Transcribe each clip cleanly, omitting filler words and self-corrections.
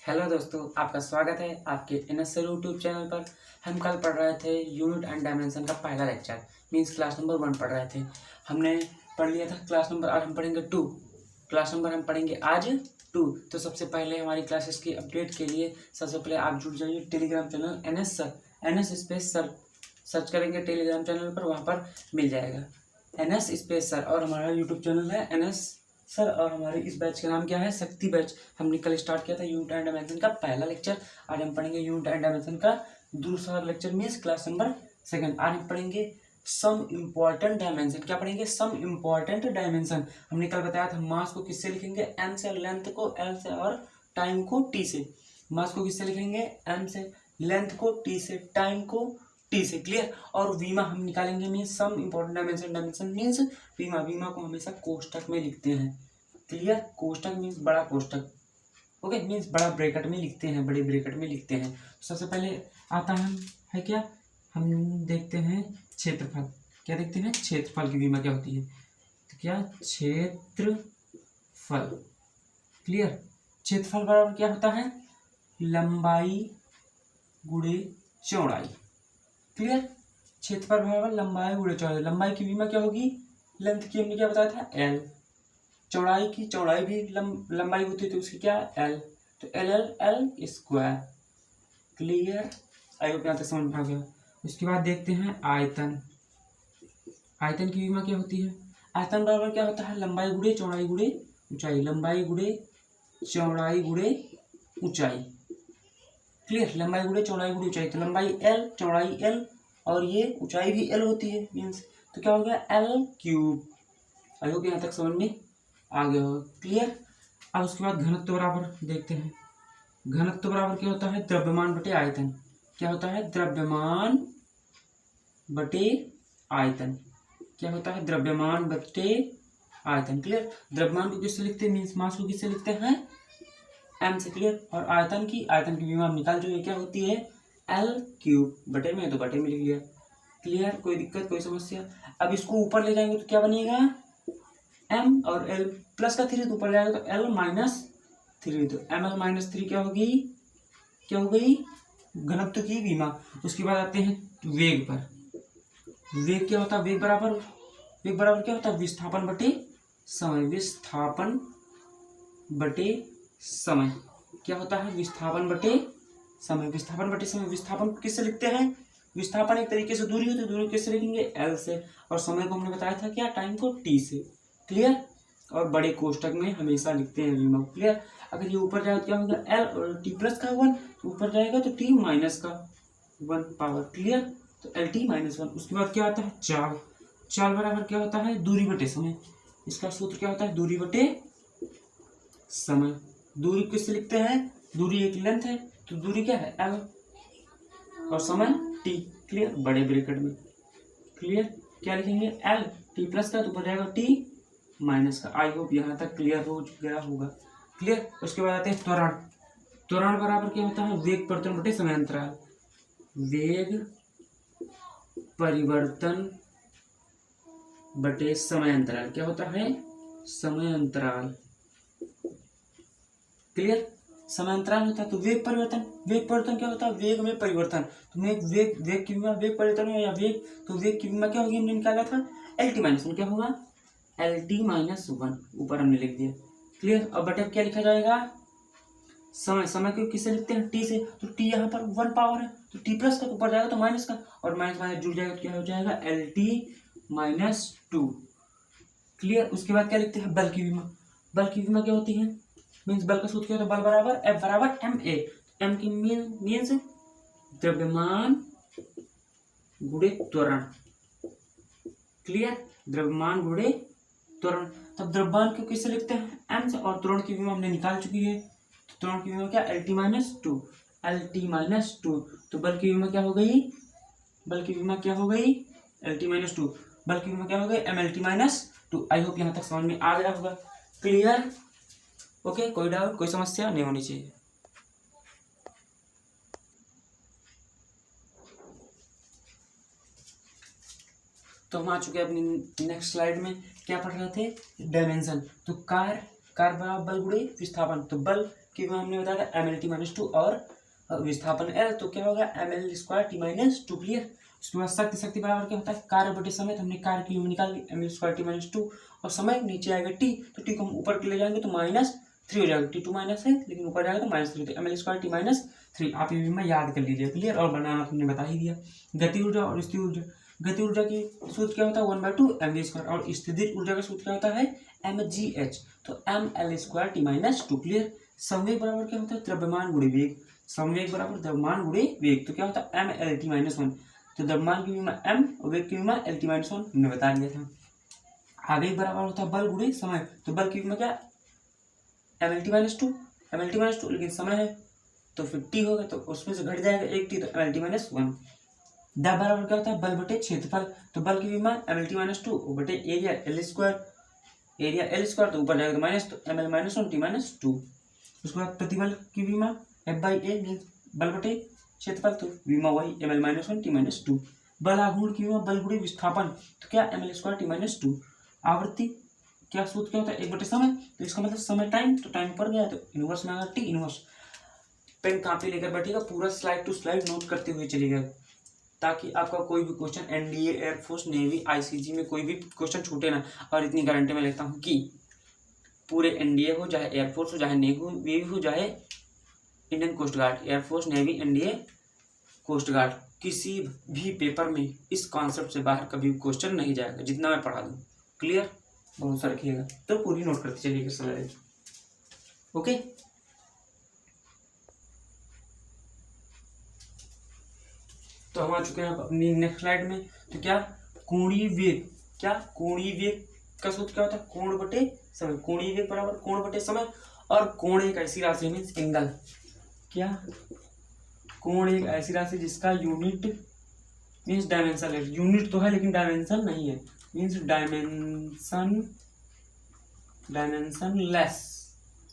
Hello दोस्तों, आपका स्वागत है आपके एनएसएल यूट्यूब चैनल पर। हम कल पढ़ रहे थे यूनिट एंड डायमेंशन का पहला लेक्चर, मीन्स क्लास नंबर 1 पढ़ रहे थे। हमने पढ़ लिया था क्लास नंबर, आज हम पढ़ेंगे 2। क्लास नंबर हम पढ़ेंगे आज 2। तो सबसे पहले हमारी क्लासेस की अपडेट के लिए सबसे पहले आप जुड़ जाइए Telegram channel NS space sir search करेंगे टेलीग्राम चैनल पर, वहाँ पर मिल जाएगा एनएस स्पेस सर। और हमारा यूट्यूब चैनल है एनएस सर, और हमारे इस बैच का नाम क्या है, शक्ति बैच। हमने कल स्टार्ट किया था यूनिट एंड डायमेंशन का पहला लेक्चर। आज हम पढ़ेंगे यूनिट एंड डायमेंशन का दूसरा लेक्चर, मीन्स क्लास नंबर 2। आज हम पढ़ेंगे सम इम्पॉर्टेंट डायमेंशन। क्या पढ़ेंगे? Some important dimension. हमने कल बताया था मास को किससे लिखेंगे, एम से, लेंथ को एल से, और टाइम को टी से। मास को किससे लिखेंगे, एम से, लेंथ को टी से, टाइम को टी से। क्लियर। और वीमा हम निकालेंगे, means some important dimension. Dimension means वीमा। वीमा को हमेशा कोष्टक में लिखते हैं। क्लियर। कोष्टक मीन्स बड़ा कोष्टक, ओके, मीन्स बड़ा ब्रैकेट में लिखते हैं, बड़े ब्रैकेट में लिखते हैं। सबसे पहले आता है क्या, हम देखते हैं क्षेत्रफल। क्या देखते हैं? क्षेत्रफल की वीमा क्या होती है, तो क्या, क्षेत्रफल। क्लियर। क्षेत्रफल बराबर क्या होता है, लंबाई गुणे चौड़ाई। क्लियर। क्षेत्रफल बराबर लंबाई गुणे चौड़ाई। लंबाई की वीमा क्या होगी, लेंथ की हमने क्या बताया था, एल। चौड़ाई की चौड़ाई भी लंबाई होती है, तो उसकी क्या, एल। तो L L L square. Clear. आई होप यहाँ तक समझ में आ गया। उसके बाद देखते हैं आयतन। आयतन की वीमा क्या होती है, आयतन बराबर क्या होता है, लंबाई गुणे चौड़ाई गुणे ऊंचाई। लंबाई गुणे चौड़ाई गुणे ऊंचाई। क्लियर। लंबाई गुणे चौड़ाई गुणे ऊंचाई, तो लंबाई एल, चौड़ाई एल, और ये ऊंचाई भी एल होती है, मीन्स तो क्या हो गया, एल क्यूब। आई होप यहाँ तक समझ में आ गया हो। क्लियर। अब उसके बाद घनत्व बराबर देखते हैं। घनत्व बराबर क्या होता है, द्रव्यमान बटे आयतन। क्या होता है, द्रव्यमान बटे आयतन। क्या होता है, द्रव्यमान बटे आयतन। क्लियर। द्रव्यमान को किससे लिखते हैं, मीन्स मास को किससे लिखते हैं, एम से। क्लियर। और आयतन की वीमा आप निकाल जो, क्या होती है, एल क्यूब। बटे में तो बटे में लिख लिया। क्लियर। कोई दिक्कत, कोई समस्या? अब इसको ऊपर ले जाएंगे तो क्या बनेगा, एम और एल प्लस का 3 तो ऊपर जाएगा तो एल माइनस 3, तो एम एल माइनस 3 क्या होगी, क्या हो गई, घनत्व की वीमा। उसके बाद आते हैं वेग पर। वेग क्या होता है, वेग बराबर क्या होता है, विस्थापन बटे समय। विस्थापन बटे समय क्या होता है, विस्थापन बटे समय। विस्थापन बटे समय। विस्थापन को किससे लिखते हैं, विस्थापन एक तरीके से दूरी होती है, दूरी किससे लिखेंगे, एल से। और समय को हमने बताया था क्या, टाइम को टी से। क्लियर। और बड़े कोष्टक में हमेशा लिखते हैं वीमा। क्लियर। अगर ये ऊपर जाए तो क्या होगा, एल और टी प्लस का 1, तो ऊपर जाएगा तो टी माइनस का 1 पावर। क्लियर। तो एल टी माइनस 1। उसके बाद क्या आता है, चाल। चाल बराबर क्या होता है, दूरी बटे समय। इसका सूत्र क्या होता है, दूरी बटे समय। दूरी किससे लिखते हैं, दूरी एक लेंथ है, तो दूरी क्या है, एल, और समय टी। क्लियर। बड़े ब्रैकेट में। क्लियर। क्या लिखेंगे, एल टी प्लस का, तो ऊपर जाएगा टी माइनस का। आई होप यहाँ तक क्लियर हो गया होगा। क्लियर। उसके बाद आते हैं त्वरण। त्वरण बराबर क्या होता है, वेग परिवर्तन बटे समय अंतराल। वेग परिवर्तन बटे समय अंतराल। क्या होता है, समय अंतराल। क्लियर। समय अंतराल होता है तो वेग परिवर्तन। वेग परिवर्तन क्या होता है, वेग में परिवर्तन। तो वेग की बीमा, वेग परिवर्तन हो या वेग, तो वेग की बीमा क्या होगी, हमने निकाला था एल टी माइनस 1। क्या होगा, एल टी माइनस 1, ऊपर हमने लिख दिया। क्लियर। अब बटे क्या लिखा जाएगा, समय। समय को किससे लिखते हैं, टी से, तो टी यहाँ पर 1 पावर है, तो टी प्लस का, तो ऊपर जाएगा तो माइनस का, और माइनस माइनस जुड़ जाएगा तो क्या हो जाएगा, एल टी माइनस 2। क्लियर। उसके बाद क्या लिखते हैं, बल की बीमा। बल की बीमा क्या होती है, मीन्स बल का सूत्र क्या होता है, बल बराबर एफ बराबर एम ए। एम की मीन्स द्रव्यमान गुणे त्वरण। क्लियर। द्रव्यमान गुणे त्वरण। तब द्रव्यमान को किससे लिखते हैं, एम से, और त्वरण की बीमा हमने निकाल चुकी है, तो त्वरण की बीमा क्या, L T minus 2। L T minus 2। तो बल की बीमा क्या हो गई, बल की बीमा क्या हो गई, एल टी माइनस 2। बल की बीमा क्या हो गई, M L T minus 2। I hope यहाँ तक समझ में आ गया होगा। क्लियर। ओके। कोई डाउट, कोई समस्या नहीं होनी चाहिए। तो हम आ चुके हैं अपनी नेक्स्ट स्लाइड में। क्या पढ़ रहे थे, डायमेंशन। तो कार बराबर बल गुणे विस्थापन। तो बल की हमने बताया था MLT माइनस 2 और विस्थापन L, तो क्या होगा ML square T minus 2। Clear. उसके बाद शक्ति बराबर क्या होता है कार्य बटे समय, तो हमने कार्य की निकाल ली ML स्क्वायर T माइनस 2 और समय नीचे आएगा T, तो T को हम ऊपर ले जाएंगे तो -3 हो जाएगा, T2 माइनस है लेकिन ऊपर जाएगा तो -3, तो ML स्क्वायर T माइनस 3 आप ये भी मैं याद कर लीजिए। क्लियर। और बनाना तुमने बता ही दिया। गति ऊर्जा और स्थिर ऊर्जा, गति ऊर्जा की सूत्र क्या होता है 1/2 mv स्क्वायर और स्थिर ऊर्जा का सूत्र क्या होता है mgh, तो ml square T minus 2। Clear. संवेग बराबर क्या होता है द्रव्यमान गुणे वेग, संवेग बराबर द्रव्यमान गुणे वेग, तो क्या होता है mLT माइनस 1, तो द्रव्यमान की विमा m और वेग की विमा LT माइनस 1 हमने बता दिया था। आवेग बराबर होता है बल गुणे समय, तो बल की विमा क्या mLT माइनस 2, mLT माइनस 2 लेकिन समय है तो फिर T होगा, तो उसमें से घट जाएगा एक T, तो mLT माइनस 1। दाब बराबर क्या होता है बल बटे क्षेत्रफल, तो बल की विमा mLT माइनस 2 बटे area L square, area L square तो ऊपर जाएगा तो माइनस, तो mL माइनस 1 T माइनस 2। उसके बाद प्रतिबल की विमा F/A बल बटे क्षेत्रफल, तो विमा वही mL माइनस 1 T माइनस 2। बल आघूर्ण की विमा बल गुणे विस्थापन, तो क्या mL स्क्वायर T माइनस 2। आवृत्ति क्या सूत्र क्या होता है 1/समय, तो इसका मतलब समय टाइम, तो टाइम पर गया तो इनवर्स में आएगा T इनवर्स। पेन कॉपी लेकर बैठेगा, पूरा स्लाइड टू स्लाइड नोट करते हुए चलेगा ताकि आपका कोई भी question NDA air force navy ICG में कोई भी क्वेश्चन छूटे ना। और इतनी गारंटी मैं लेता हूँ कि पूरे एनडीए हो चाहे एयरफोर्स हो चाहे नेवी हो चाहे Indian coast guard, air force navy NDA coast guard, किसी भी पेपर में इस कॉन्सेप्ट से बाहर कभी क्वेश्चन नहीं जाएगा जितना मैं पढ़ा दूँ। क्लियर। बहुत सा रखिएगा तो पूरी नोट करते चलिएगा स्लाइड। ओके। तो हम आ चुके हैं अपनी नेक्स्ट स्लाइड में। तो क्या कोणीय वेग, क्या कोणीय वेग का सूत्र क्या होता है कोण बटे समय, कोणीय वेग बराबर कोण बटे समय, और कोण एक ऐसी राशि मीन्स एंगल, क्या कोण एक ऐसी राशि जिसका यूनिट मीन्स डायमेंशन है, यूनिट तो है लेकिन डायमेंशन नहीं है, मीन्स डायमेंशन लेस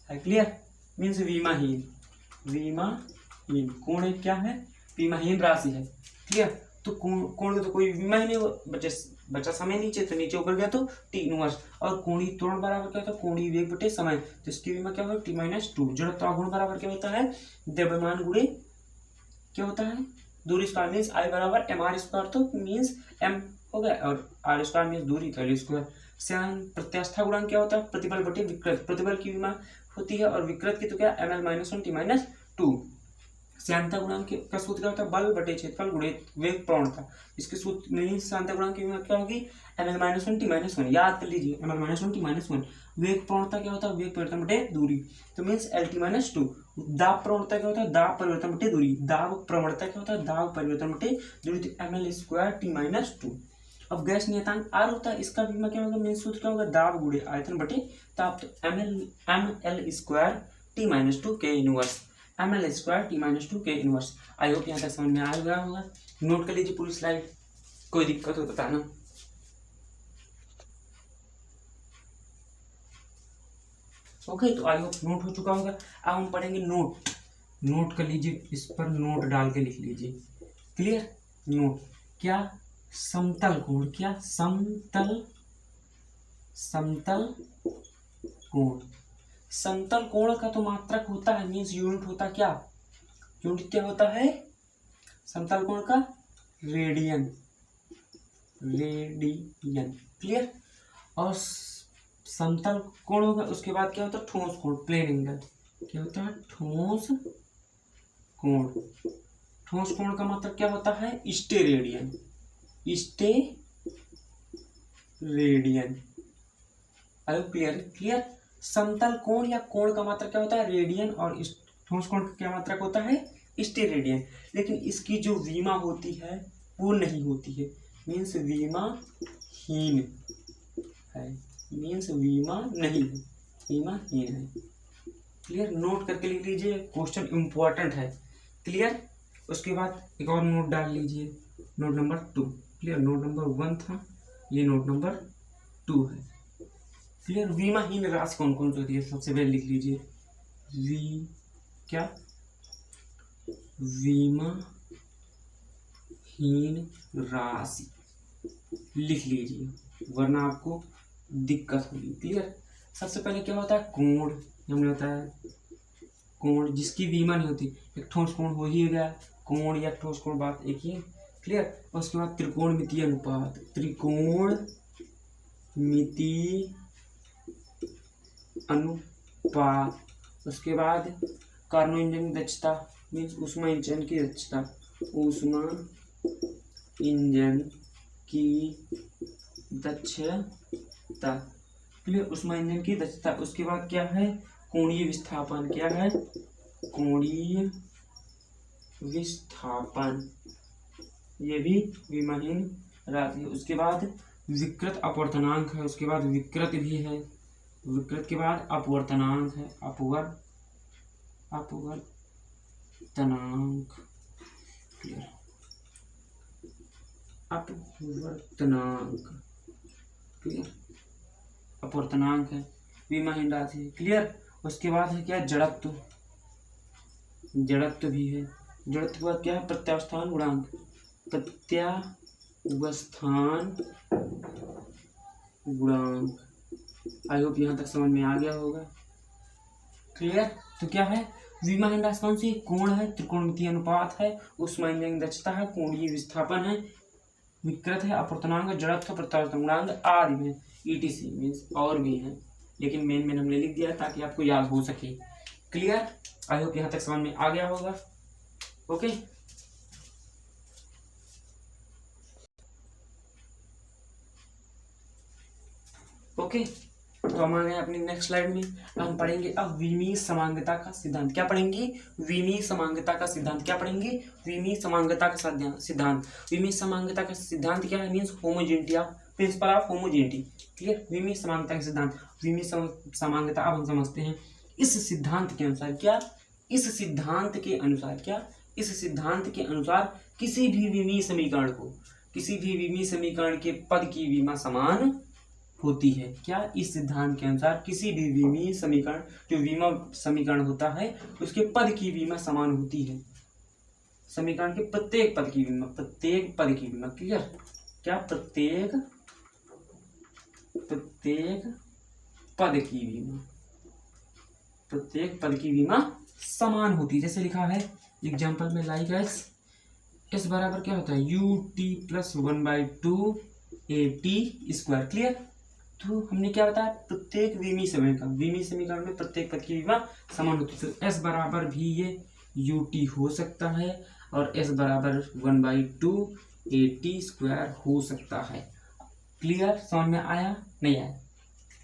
है। क्लियर। मीन्स विमाहीन, विमाहीन कोण एक क्या है विमाहीन राशि है। क्लियर। तो कोण का तो कोई विमा ही नहीं, बचा समय नीचे, तो नीचे ऊपर गया तो T इनवर्स, और कोणीय त्वरण बराबर क्या होता है कोणीय वेग बटे समय, तो इसकी विमा क्या होगा T माइनस 2। जड़त्वाघूर्ण बराबर क्या होता है द्रव्यमान गुणे क्या होता है दूरी स्क्वायर, मीन्स I बराबर mr स्क्वायर, तो मीन्स m हो गया और r स्क्वायर मीन्स दूरी तो L स्क्वायर। श्यान प्रत्यास्था गुणांक क्या होता है प्रतिबल बटे विकृत, प्रतिबल की विमा होती है और विकृत की तो क्या ml माइनस 1 T माइनस 2। श्यानता गुणांक का सूत्र क्या होता है बल बटे क्षेत्रफल गुणे वेग प्रवणता, इसके सूत्र में श्यानता गुणांक की क्या होगी ml माइनस 1 T माइनस 1, याद कर लीजिए ml माइनस 1 T माइनस 1। वेग प्रवणता क्या होता है वेग परिवर्तन बटे दूरी, तो मीन्स LT माइनस 2। दाब प्रवणता क्या होता है दाब परिवर्तन बटे दूरी, दाब प्रवणता क्या होता है दाब परिवर्तन बटे दूरी, तो ml स्क्वायर T माइनस 2। अब गैस नियतांक R होता है, इसका भी क्या होगा मेन सूत्र क्या होगा दाब गुणे आयतन बटे ताप, तो ml स्क्वायर T माइनस 2 के inverse, ml square T minus 2 के इनवर्स। आई होप यहाँ तक समझ में आ गया होगा। नोट कर लीजिए पूरी स्लाइड, कोई दिक्कत हो बताना। ओके। तो आई होप नोट हो चुका होगा। अब हम पढ़ेंगे नोट, नोट कर लीजिए, इस पर नोट डाल के लिख लीजिए। क्लियर। नोट क्या समतल कोण, क्या समतल कोण, समतल कोण का तो मात्रक होता है मीन्स यूनिट होता क्या, यूनिट क्या होता है समतल कोण का रेडियन, रेडियन। क्लियर। और समतल कोण होगा उसके बाद क्या होता है ठोस कोण प्लेन एंगल, क्या होता है ठोस कोण, ठोस कोण का मतलब क्या होता है स्टेरेडियन, स्टेरेडियन। क्लियर। क्लियर। समतल कोण या कोण का मात्रक क्या होता है रेडियन और ठोस कोण का क्या मात्रक होता है स्टेरेडियन, लेकिन इसकी जो विमा होती है वो नहीं होती है, मीन्स विमाहीन है, मीन्स विमा नहीं है, विमाहीन है। क्लियर। नोट करके लिख लीजिए, क्वेश्चन इंपॉर्टेंट है। क्लियर। उसके बाद एक और नोट डाल लीजिए, note number 2। Clear. Note number 1 था, ये नोट नंबर 2 है। क्लियर। विमाहीन राशि कौन कौन सी होती है सबसे पहले लिख लीजिए, क्या विमाहीन राशि लिख लीजिए वरना आपको दिक्कत होगी। क्लियर। सबसे पहले क्या होता है कोण, हमने बताया कोण जिसकी विमा नहीं होती, एक ठोस कोण हो ही गया, कोण या ठोस कोण बात एक ही है। क्लियर। उसके बाद त्रिकोणमितीय अनुपात, त्रिकोणमितीय अनुपात। उसके बाद कार्नो इंजन की दक्षता मीन्स ऊष्मा इंजन की दक्षता, ऊष्मा इंजन की दक्षता। क्लियर। ऊष्मा इंजन की दक्षता। उसके बाद क्या है, कोणीय विस्थापन। क्या है, कोणीय विस्थापन, ये भी विमाहीन राशि है। उसके बाद विकृत अपवर्तनांक है। उसके बाद विकृत भी है, विकृत के बाद अपवर्तनांक है, अपवर्तनांक। क्लियर। अपवर्तनांक, क्लियर, अपवर्तनांक है, विमाहीन राशि है। क्लियर। उसके बाद है क्या, जड़त्व, जड़त्व भी है। जड़त्व के बाद क्या है, प्रत्यावस्थान गुणांक, प्रत्यावस्थान गुणांक। आई होप यहाँ तक समझ में आ गया होगा। क्लियर। तो क्या है, विमाहीन राशि कौन सी, कोण है, त्रिकोणमितीय अनुपात है, ऊष्मा इंजन की दक्षता है, कोणीय विस्थापन है, विकृत है, अपवर्तनांक, जड़त्व, प्रत्यावर्तन गुणांक आदि में ईटीसी मीन्स और भी है, लेकिन मेन हमने लिख दिया ताकि आपको याद हो सके। क्लियर। आई होप यहाँ तक समझ में आ गया होगा। ओके। ओके, तो हम आ गए अपनी नेक्स्ट स्लाइड में। हम पढ़ेंगे अब विमीय समांगता का सिद्धांत। क्या पढ़ेंगे, विमीय समांगता का सिद्धांत। क्या पढ़ेंगे, विमीय समांगता का सिद्धांत। विमीय समांगता का सिद्धांत क्या है, means homogeneity of, principle of homogeneity. Clear. विमीय समांगता का सिद्धांत, विमीय समांगता अब हम समझते हैं। इस सिद्धांत के अनुसार क्या, इस सिद्धांत के अनुसार क्या, इस सिद्धांत के अनुसार किसी भी विमीय समीकरण को, किसी भी विमीय समीकरण के पद की विमा समान होती है। क्या, इस सिद्धांत के अनुसार किसी भी विमीय समीकरण, जो विमा समीकरण होता है उसके पद की विमा समान होती है। समीकरण के प्रत्येक पद की विमा, प्रत्येक पद की विमा। क्लियर। क्या, प्रत्येक पद की विमा, प्रत्येक पद की विमा समान होती है। जैसे लिखा है एग्जाम्पल में, लाइक एस बराबर क्या होता है, U T plus 1/2 AT²। Clear. तो हमने क्या बताया, प्रत्येक विमीय समीकरण में प्रत्येक पद की विमा समान होती है। तो एस बराबर भी ये UT हो सकता है और एस बराबर 1/2 AT² हो सकता है। क्लियर। समझ में आया, नहीं आया,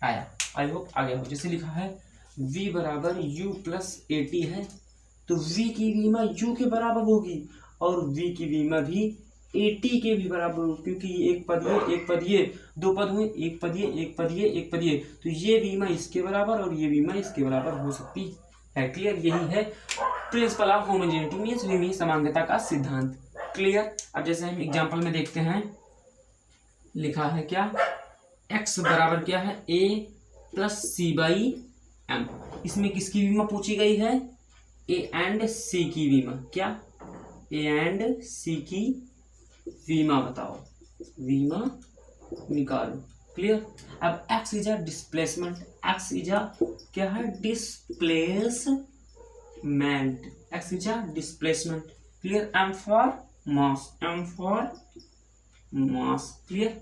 आया, आई होप आ गया हो। जैसे लिखा है V बराबर U प्लस AT है, तो V की विमा U के बराबर होगी और V की विमा भी AT के भी बराबर हो, क्योंकि एक पद ये, एक पद ये, दो पद हुए, एक पद ये, एक पद ये, एक पद ये, तो ये विमा इसके बराबर और ये विमा इसके बराबर हो सकती है। क्लियर। यही है प्रिंसिपल ऑफ होमोजेनिटी मीन्स विमीय समांगता का सिद्धांत। क्लियर। अब जैसे हम एग्जांपल में देखते हैं, लिखा है क्या, x बराबर क्या है, A प्लस C/M। इसमें किसकी विमा पूछी गई है, A एंड C की विमा। क्या, A एंड C की विमा बताओ, विमा निकालो। क्लियर। अब x is a displacement, x is a क्या है, displacement, x is a displacement. Clear. m for mass, m for mass. Clear.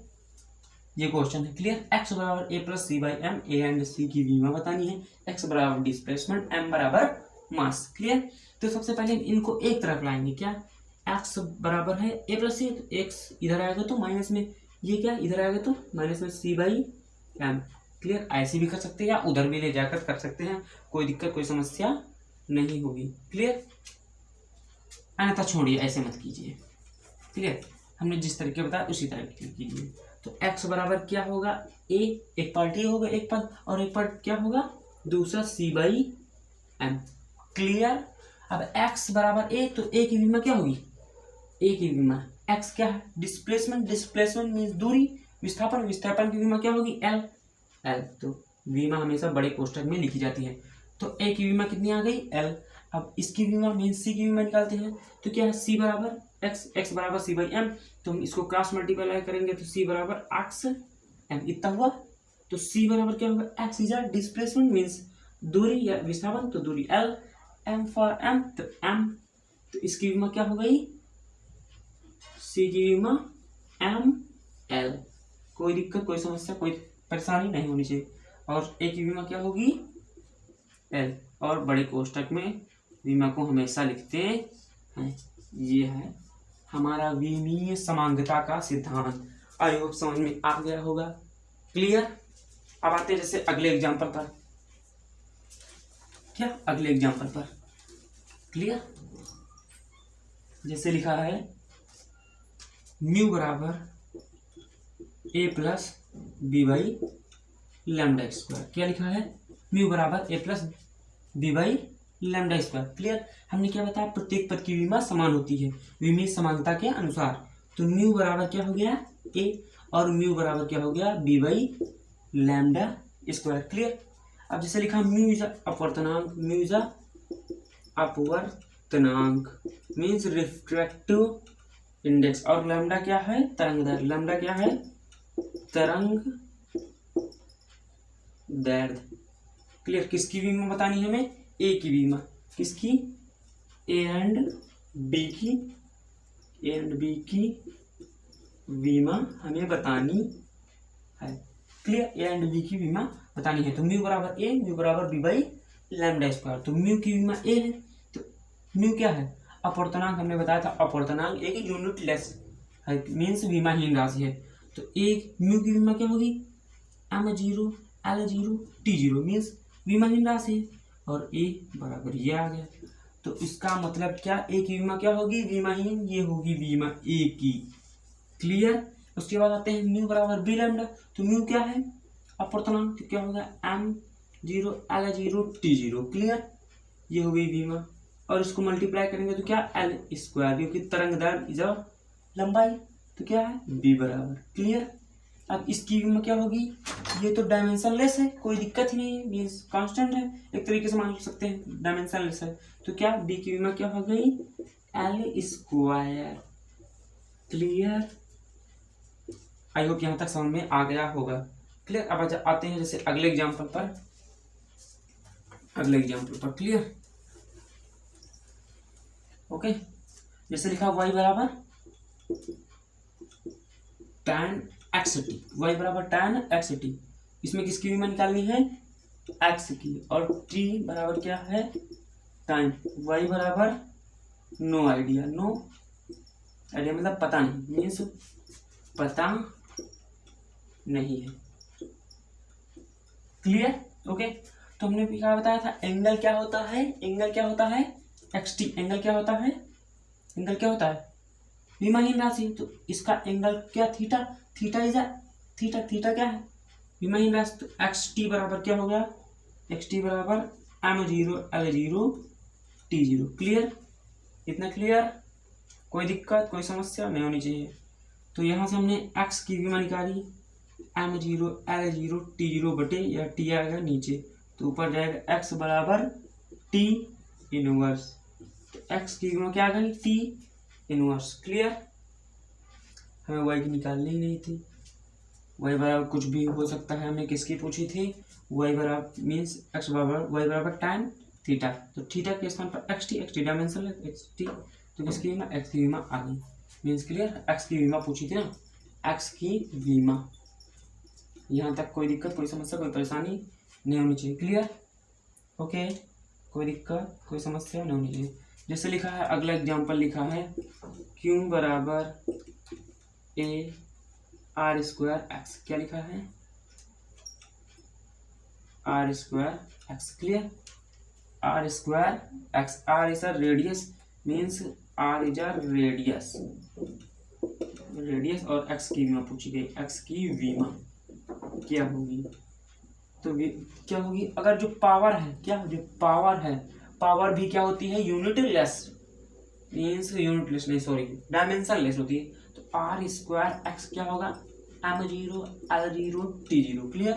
ये क्वेश्चन है। क्लियर। x बराबर A plus C/M, A and C की विमा बतानी है, x बराबर डिस्प्लेसमेंट, m बराबर मास। क्लियर। तो सबसे पहले इनको एक तरफ लाएंगे। क्या, x बराबर है A प्लस C, तो x इधर आएगा तो माइनस में, ये क्या इधर आएगा तो माइनस में C/M। क्लियर। ऐसे भी कर सकते हैं या उधर भी ले जाकर कर सकते हैं, कोई दिक्कत, कोई समस्या नहीं होगी। क्लियर। अन्यथा छोड़िए, ऐसे मत कीजिए। क्लियर। हमने जिस तरीके बताया उसी तरीके कीजिए। तो x बराबर क्या होगा, A, एक पार्ट ये होगा एक पद, और एक पार्ट क्या होगा दूसरा C/M। क्लियर। अब x बराबर A, तो A की विमा क्या होगी, A की विमा, x क्या है, डिस्प्लेसमेंट, डिस्प्लेसमेंट मीन्स दूरी, विस्थापन, विस्थापन की विमा क्या होगी, L। तो विमा हमेशा बड़े कोष्ठक में लिखी जाती है। तो A की विमा कितनी आ गई, L। अब इसकी विमा मीन्स C की विमा निकालते हैं, तो क्या है, C बराबर x बराबर C/M। तो हम इसको क्रॉस मल्टीप्लाई करेंगे तो C बराबर x/M इतना हुआ। तो C बराबर क्या होगा, x इज डिस्प्लेसमेंट मीन्स दूरी या विस्थापन, तो दूरी L, M फॉर M, तो M, तो इसकी विमा क्या हो गई, C की विमा ML। कोई दिक्कत, कोई समस्या, कोई परेशानी नहीं होनी चाहिए। और A की विमा क्या होगी, L। और बड़े कोष्टक में विमा को हमेशा लिखते हैं। ये है हमारा विमीय समांगता का सिद्धांत। आई होप समझ में आ गया होगा। क्लियर। अब आते हैं जैसे अगले एग्जाम्पल पर। क्या, अगले एग्जाम्पल पर। क्लियर। जैसे लिखा है म्यू बराबर A plus B by lambda square. क्या लिखा है, म्यू बराबर A plus B by lambda square. Clear. हमने क्या बताया, प्रत्येक पद की विमा समान होती है विमीय समानता के अनुसार। तो म्यू बराबर क्या हो गया, ए, और म्यू बराबर क्या हो गया, B by lambda square. Clear. अब जैसे लिखा म्यू इज अपवर्तनांक, म्यू इज अपवर्तनांक मीन्स रिफ्रैक्टिव इंडेक्स, और लैम्डा क्या है, तरंग दैर्ध्य। लैम्डा क्या है, तरंग दैर्ध्य। क्लियर। किसकी विमा बतानी है हमें, ए की विमा। किसकी, ए एंड बी की, ए एंड बी की विमा हमें बतानी है। क्लियर। ए एंड बी की विमा बतानी है। तो म्यू बराबर ए, म्यू बराबर बी बाई लैम्डा स्क्वायर। तो म्यू की विमा ए है, तो म्यू क्या है, अपवर्तनांक। हमने बताया था अपवर्तनांक एक यूनिटलेस है, मीन्स विमाहीन राशि है। तो ए म्यू की विमा क्या होगी, M0 L0 T0 मीन्स विमाहीन राशि है। और ए बराबर ये आ गया। तो इसका मतलब क्या, ए की विमा क्या होगी, विमाहीन, ये होगी विमा ए की। क्लियर। उसके बाद आते हैं म्यू बराबर बी लैम्डा। तो म्यू क्या है, अपवर्तनांक, तो क्या होगा, M0 L0 T0। क्लियर। ये हो गई विमा। और इसको मल्टीप्लाई करेंगे तो क्या, L स्क्वायर, क्योंकि तरंग दैर्ध्य इज लंबाई, तो क्या है, बी बराबर। क्लियर। अब इसकी विमा क्या होगी, ये तो डायमेंशन लेस है, कोई दिक्कत ही नहीं है, मीन्स कांस्टेंट है, एक तरीके से मान सकते हैं, डायमेंशन लेस है। तो क्या, बी की विमा क्या हो गई, L स्क्वायर। क्लियर। आई होप यहाँ तक समझ में आ गया होगा। क्लियर। अब आते हैं जैसे अगले एग्जाम्पल पर, अगले एग्जाम्पल पर। क्लियर। ओके। जैसे लिखा y बराबर tan एक्स टी, वाई बराबर tan एक्स टी। इसमें किसकी विमा निकालनी है, एक्स की, और t बराबर क्या है, टाइम। y बराबर नो आइडिया, नो आइडिया मतलब पता नहीं, मीन्स पता नहीं है। क्लियर। ओके। तो हमने क्या बताया था, एंगल क्या होता है, एंगल क्या होता है, एक्स टी। एंगल क्या होता है, एंगल क्या होता है, विमाहीन राशि। तो इसका एंगल क्या, theta. Theta is theta, theta क्या है, विमाहीन राशि। तो एक्स टी बराबर क्या हो गया, एक्स टी बराबर M0 L0 T0। क्लियर। इतना क्लियर, कोई दिक्कत, कोई समस्या नहीं होनी चाहिए। तो यहाँ से हमने एक्स की विमा निकाली, M0 L0 T0 बटे, या टी आएगा नीचे, तो ऊपर जाएगा एक्स बराबर टी इनवर्स। तो एक्स की विमा क्या आ गई, टी इनवर्स। क्लियर। हमें वाई की निकालनी ही नहीं थी, वाई बराबर कुछ भी हो सकता है। हमने किसकी पूछी थी, वाई बराबर मीन्स एक्स बराबर, वाई बराबर tan थीटा। तो थीटा के स्थान पर एक्स टी डायमेंशन है एक्स टी, तो किसकी विमा, एक्स की विमा आ गई। Means clear. एक्स की विमा पूछी थी ना, एक्स की विमा। यहाँ तक कोई दिक्कत, कोई समस्या, कोई परेशानी नहीं होनी चाहिए। क्लियर। ओके। कोई दिक्कत, कोई समस्या नहीं होनी चाहिए। जैसे लिखा है, अगला एग्जाम्पल लिखा है, क्यू बराबर ए आर स्क्वायर एक्स। क्या लिखा है, r square x. Clear. R square x, r is a radius, means r is a radius, radius. और एक्स की विमा पूछी गई, एक्स की विमा क्या होगी, तो क्या होगी, अगर जो पावर है, क्या जो पावर है, पावर भी क्या होती है, यूनिटलेस, मीन्स यूनिटलेस नहीं, सॉरी, डायमेंशन लेस होती है। तो आर स्क्वायर एक्स क्या होगा, M0 L0 T0। क्लियर।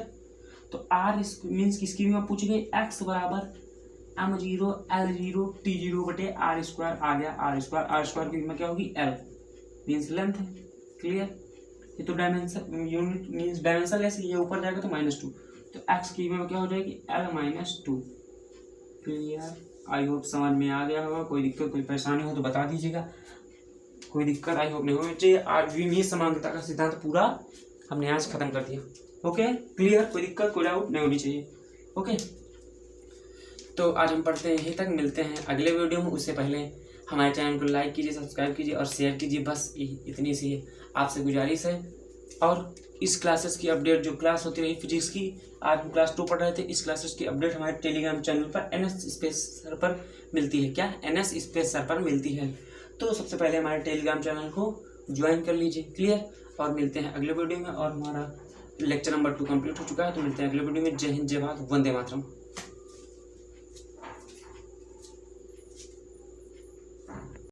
तो आर मीन्स किसकी विमा पूछी गई, एक्स बराबर M0 L0 T0 बटे आर स्क्वायर आ गया, आर स्क्वायर की विमा क्या होगी, L मीन्स लेंथ है। क्लियर। ये तो dimension unit means dimension less, ये ऊपर जाएगा तो -2, तो एक्स की विमा क्या हो जाएगी, L-2। क्लियर। आई होप समझ में आ गया होगा। कोई दिक्कत कोई परेशानी हो तो बता दीजिएगा। कोई दिक्कत आई होप नहीं होनी चाहिए। आठवीं समानता का सिद्धांत पूरा हमने आज खत्म कर दिया। ओके क्लियर, कोई दिक्कत कोई डाउट नहीं होनी चाहिए। ओके तो आज हम पढ़ते हैं यहीं तक, मिलते हैं अगले वीडियो में। उससे पहले हमारे चैनल को लाइक कीजिए, सब्सक्राइब कीजिए और शेयर कीजिए। बस इतनी सी आपसे गुजारिश है। और इस क्लासेस की अपडेट जो क्लास होती रही फिजिक्स की, आज हम क्लास 2 पढ़ रहे थे, इस क्लासेस की अपडेट हमारे टेलीग्राम चैनल पर NS स्पेस सर पर मिलती है। क्या NS स्पेस सर पर मिलती है। तो सबसे पहले हमारे टेलीग्राम चैनल को ज्वाइन कर लीजिए। क्लियर, और मिलते हैं अगले वीडियो में। और हमारा लेक्चर नंबर 2 कंप्लीट हो चुका है। तो मिलते हैं अगले वीडियो में। जय हिंद, जय भारत, वंदे मातरम।